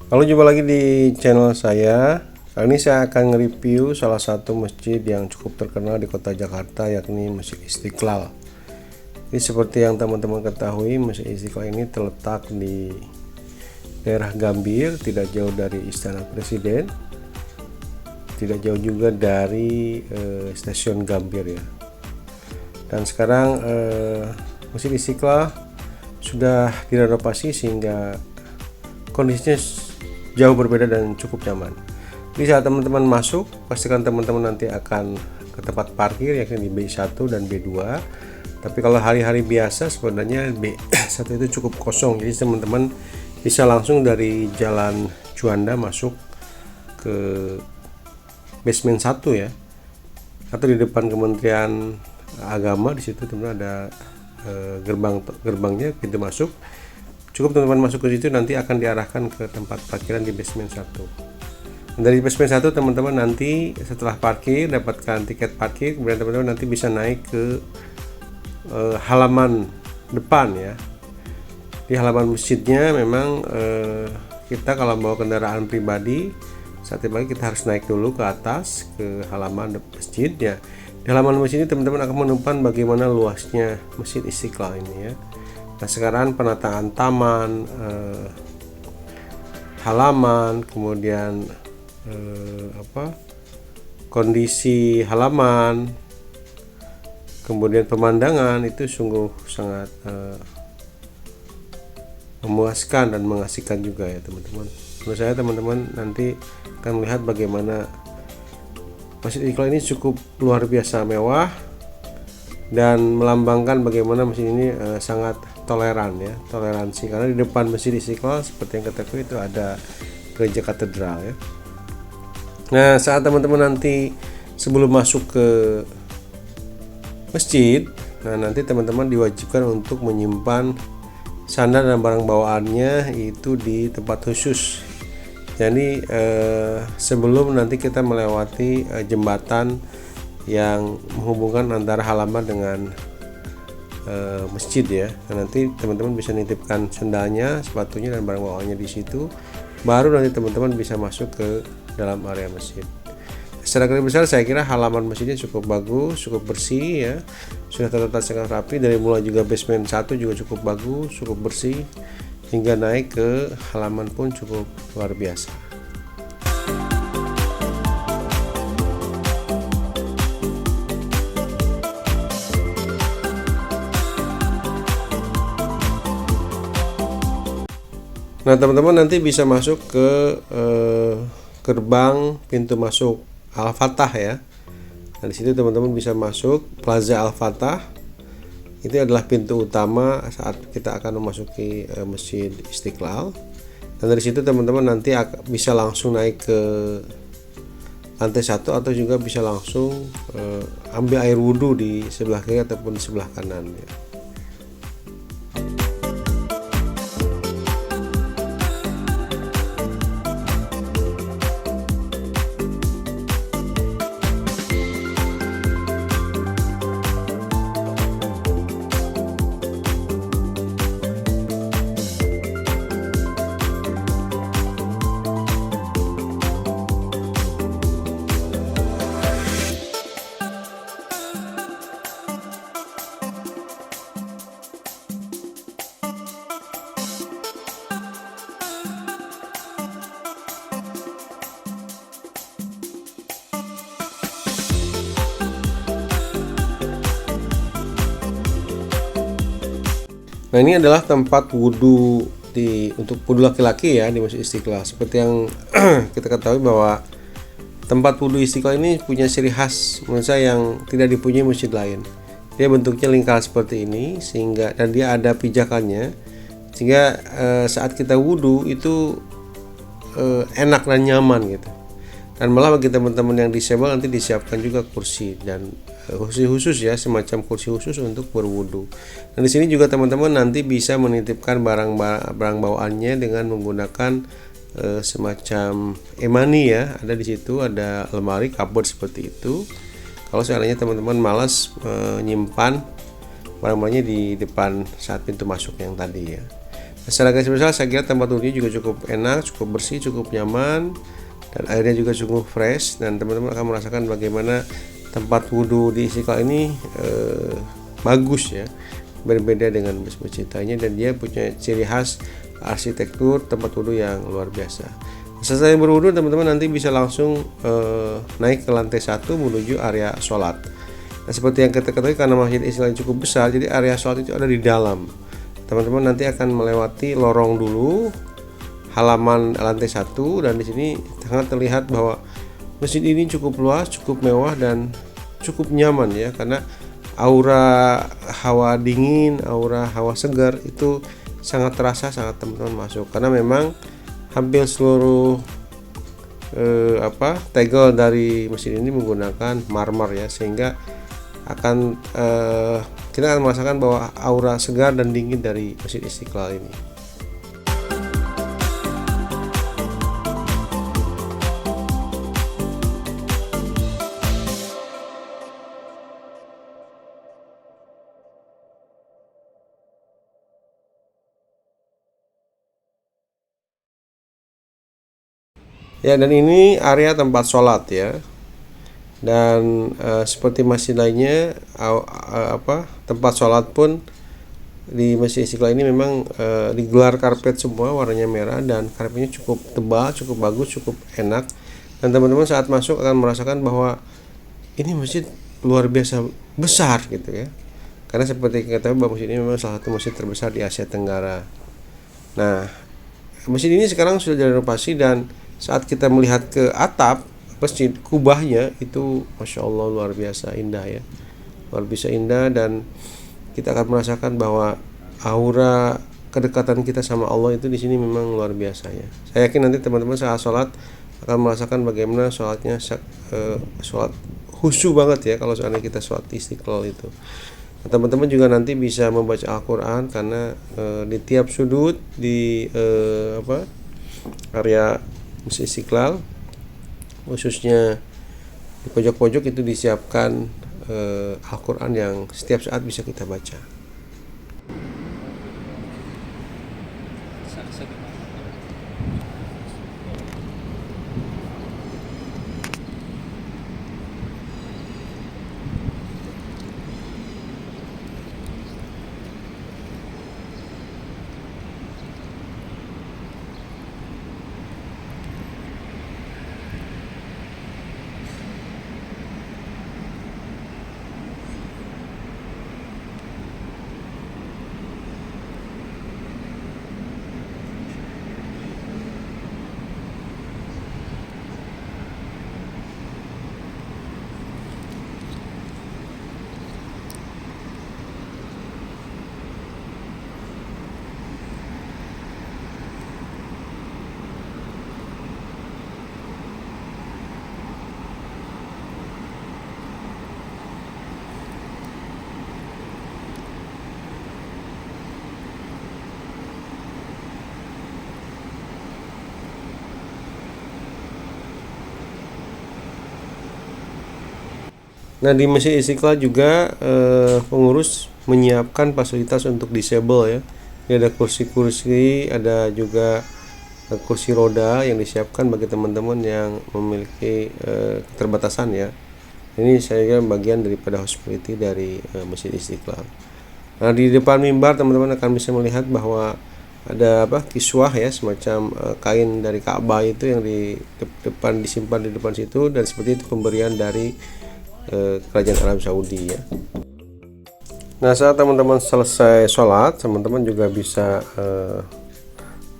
Halo, jumpa lagi di channel saya. Kali ini saya akan nge-review salah satu masjid yang cukup terkenal di kota Jakarta, yakni Masjid Istiqlal. Jadi seperti yang teman-teman ketahui, Masjid Istiqlal ini terletak di daerah Gambir, tidak jauh dari Istana Presiden, tidak jauh juga dari stasiun Gambir ya. Dan sekarang Masjid Istiqlal sudah direnovasi sehingga kondisinya jauh berbeda dan cukup nyaman. Jadi saat teman-teman masuk, pastikan teman-teman nanti akan ke tempat parkir yakni di B1 dan B2. Tapi kalau hari-hari biasa sebenarnya B1 itu cukup kosong. Jadi teman-teman bisa langsung dari Jalan Juanda masuk ke basement 1 ya. Atau di depan Kementerian Agama, di situ teman-teman ada gerbangnya, pintu masuk. Cukup teman-teman masuk ke situ, nanti akan diarahkan ke tempat parkiran di basement 1. Dari basement 1 teman-teman nanti setelah parkir dapatkan tiket parkir, kemudian teman-teman nanti bisa naik ke halaman depan ya. Di halaman masjidnya memang kita kalau bawa kendaraan pribadi saat pagi kita harus naik dulu ke atas ke halaman masjid ya. Di halaman masjid ini teman-teman akan menemukan bagaimana luasnya Masjid Istiqlal ini ya. Nah, sekarang penataan taman, halaman, kemudian kondisi halaman, kemudian pemandangan itu sungguh sangat memuaskan dan mengasihkan juga ya teman-teman. Menurut saya teman-teman nanti akan melihat bagaimana Masjid Istiqlal ini cukup luar biasa mewah dan melambangkan bagaimana masjid ini sangat toleransi, karena di depan Masjid Istiqlal seperti yang katakan itu ada gereja katedral ya. Nah, saat teman-teman nanti sebelum masuk ke masjid, nah nanti teman-teman diwajibkan untuk menyimpan sandal dan barang bawaannya itu di tempat khusus. Jadi sebelum nanti kita melewati jembatan yang menghubungkan antara halaman dengan masjid ya. Nah, nanti teman-teman bisa nitipkan sendalnya, sepatunya dan barang bawaannya di situ. Baru nanti teman-teman bisa masuk ke dalam area masjid. Secara garis besar saya kira halaman masjidnya cukup bagus, cukup bersih ya. Sudah tertata sangat rapi, dari mulai juga basement 1 juga cukup bagus, cukup bersih, hingga naik ke halaman pun cukup luar biasa. Nah, teman-teman nanti bisa masuk ke gerbang pintu masuk Al-Fatah ya. Nah, di situ teman-teman bisa masuk Plaza Al-Fatah. Itu adalah pintu utama saat kita akan memasuki Masjid Istiqlal. Dan dari situ teman-teman nanti bisa langsung naik ke lantai 1 atau juga bisa langsung ambil air wudhu di sebelah kiri ataupun di sebelah kanan ya. Nah, ini adalah tempat wudhu untuk wudhu laki-laki ya di Masjid Istiqlal. Seperti yang kita ketahui bahwa tempat wudhu Istiqlal ini punya ciri khas menurut saya yang tidak dipunyai masjid lain. Dia bentuknya lingkar seperti ini dan dia ada pijakannya sehingga saat kita wudhu itu enak dan nyaman gitu. Dan malah bagi teman-teman yang disable nanti disiapkan juga kursi dan kursi khusus ya, semacam kursi khusus untuk berwudu. Dan di sini juga teman-teman nanti bisa menitipkan barang bawaannya dengan menggunakan semacam emani ya. Ada di situ ada lemari cupboard seperti itu. Kalau seandainya teman-teman malas menyimpan barang-barangnya di depan saat pintu masuk yang tadi ya. Secara garis besar saya kira tempat wudhunya juga cukup enak, cukup bersih, cukup nyaman, dan airnya juga cukup fresh, dan teman-teman akan merasakan bagaimana tempat wudhu di Istiqlal ini bagus ya, berbeda dengan masjid lainnya, dan dia punya ciri khas arsitektur tempat wudhu yang luar biasa. Setelah berwudhu, teman-teman nanti bisa langsung naik ke lantai 1 menuju area sholat. Nah, seperti yang kita ketahui, karena masjid Istiqlal cukup besar, jadi area sholat itu ada di dalam. Teman-teman nanti akan melewati lorong dulu, halaman lantai 1, dan di sini sangat terlihat bahwa masjid ini cukup luas, cukup mewah, dan cukup nyaman ya, karena aura hawa dingin, aura hawa segar itu sangat terasa saat teman-teman masuk, karena memang hampir seluruh tegel dari masjid ini menggunakan marmer ya, sehingga kita akan merasakan bahwa aura segar dan dingin dari Masjid Istiqlal ini. Ya, dan ini area tempat sholat ya. Dan seperti masjid lainnya, tempat sholat pun di Masjid Istiqlal ini memang digelar karpet semua, warnanya merah, dan karpetnya cukup tebal, cukup bagus, cukup enak, dan teman-teman saat masuk akan merasakan bahwa ini masjid luar biasa besar gitu ya, karena seperti kita tahu bahwa masjid ini memang salah satu masjid terbesar di Asia Tenggara. Nah, masjid ini sekarang sudah direnovasi, dan saat kita melihat ke atap masjid, kubahnya itu Masya Allah luar biasa indah ya, luar biasa indah, dan kita akan merasakan bahwa aura kedekatan kita sama Allah itu di sini memang luar biasa ya. Saya yakin nanti teman-teman saat sholat akan merasakan bagaimana sholatnya sholat khusyuk banget ya kalau seandainya kita sholat Istiqlal itu. Nah, teman-teman juga nanti bisa membaca Al-Quran, karena di tiap sudut di area Masjid Istiqlal, khususnya di pojok-pojok itu disiapkan Al-Quran yang setiap saat bisa kita baca. Nah, di Masjid Istiqlal juga pengurus menyiapkan fasilitas untuk disable ya. Ini ada kursi-kursi, ada juga kursi roda yang disiapkan bagi teman-teman yang memiliki keterbatasan ya. Ini saya kira bagian daripada hospitality dari Masjid Istiqlal. Nah, di depan mimbar teman-teman akan bisa melihat bahwa ada kiswah ya, semacam kain dari Ka'bah itu yang di depan disimpan di depan situ, dan seperti itu pemberian dari Kerajaan Arab Saudi ya. Nah, saat teman-teman selesai sholat, teman-teman juga bisa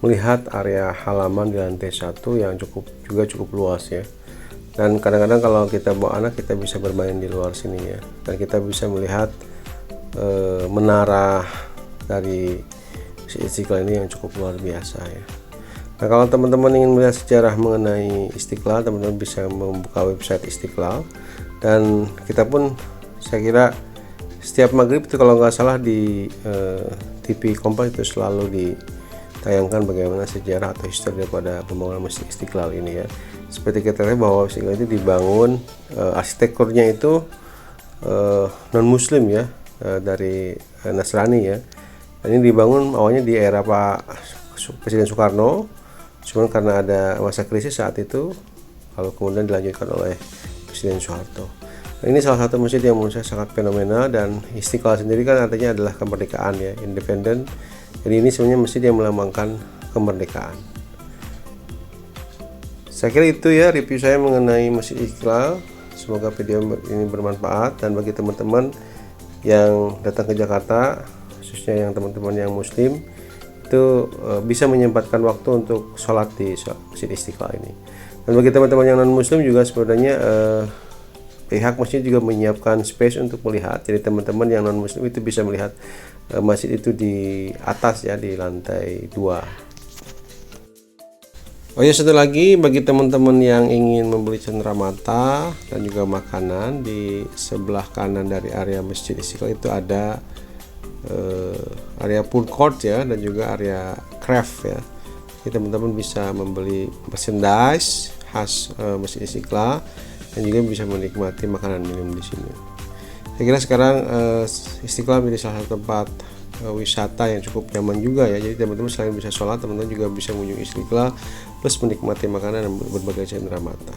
melihat area halaman di lantai 1 yang cukup luas ya. Dan kadang-kadang kalau kita bawa anak, kita bisa bermain di luar sini ya, dan kita bisa melihat menara dari Istiqlal ini yang cukup luar biasa ya. Nah, kalau teman-teman ingin melihat sejarah mengenai Istiqlal, teman-teman bisa membuka website Istiqlal, dan kita pun saya kira setiap maghrib itu kalau nggak salah di TV Kompas itu selalu ditayangkan bagaimana sejarah atau histori daripada pembangunan Masjid Istiqlal ini ya. Seperti kita lihat bahwa Istiqlal itu dibangun, arsitekturnya itu non muslim ya, dari Nasrani ya, Dan ini dibangun awalnya di era Pak Presiden Soekarno, cuman karena ada masa krisis saat itu, lalu kemudian dilanjutkan oleh Presiden Soeharto. Nah, ini salah satu masjid yang menurut saya sangat fenomenal, dan Istiqlal sendiri kan artinya adalah kemerdekaan ya, independen. Jadi ini sebenarnya masjid yang melambangkan kemerdekaan. Saya kira itu ya review saya mengenai Masjid Istiqlal. Semoga video ini bermanfaat, dan bagi teman-teman yang datang ke Jakarta, khususnya yang teman-teman yang muslim, itu bisa menyempatkan waktu untuk sholat di Masjid Istiqlal ini. Dan bagi teman-teman yang non muslim juga sebenarnya pihak masjid juga menyiapkan space untuk melihat, jadi teman-teman yang non muslim itu bisa melihat masjid itu di atas ya, di lantai 2. Oh ya, satu lagi bagi teman-teman yang ingin membeli cenderamata dan juga makanan, di sebelah kanan dari area Masjid Istiqlal itu ada area food court ya, dan juga area craft ya. Jadi teman-teman bisa membeli merchandise khas Masjid Istiqlal, dan juga bisa menikmati makanan minum di sini. Saya kira sekarang Istiqlal menjadi salah satu tempat wisata yang cukup nyaman juga ya. Jadi teman-teman selain bisa sholat, teman-teman juga bisa mengunjungi Istiqlal plus menikmati makanan dan berbagai cenderamata.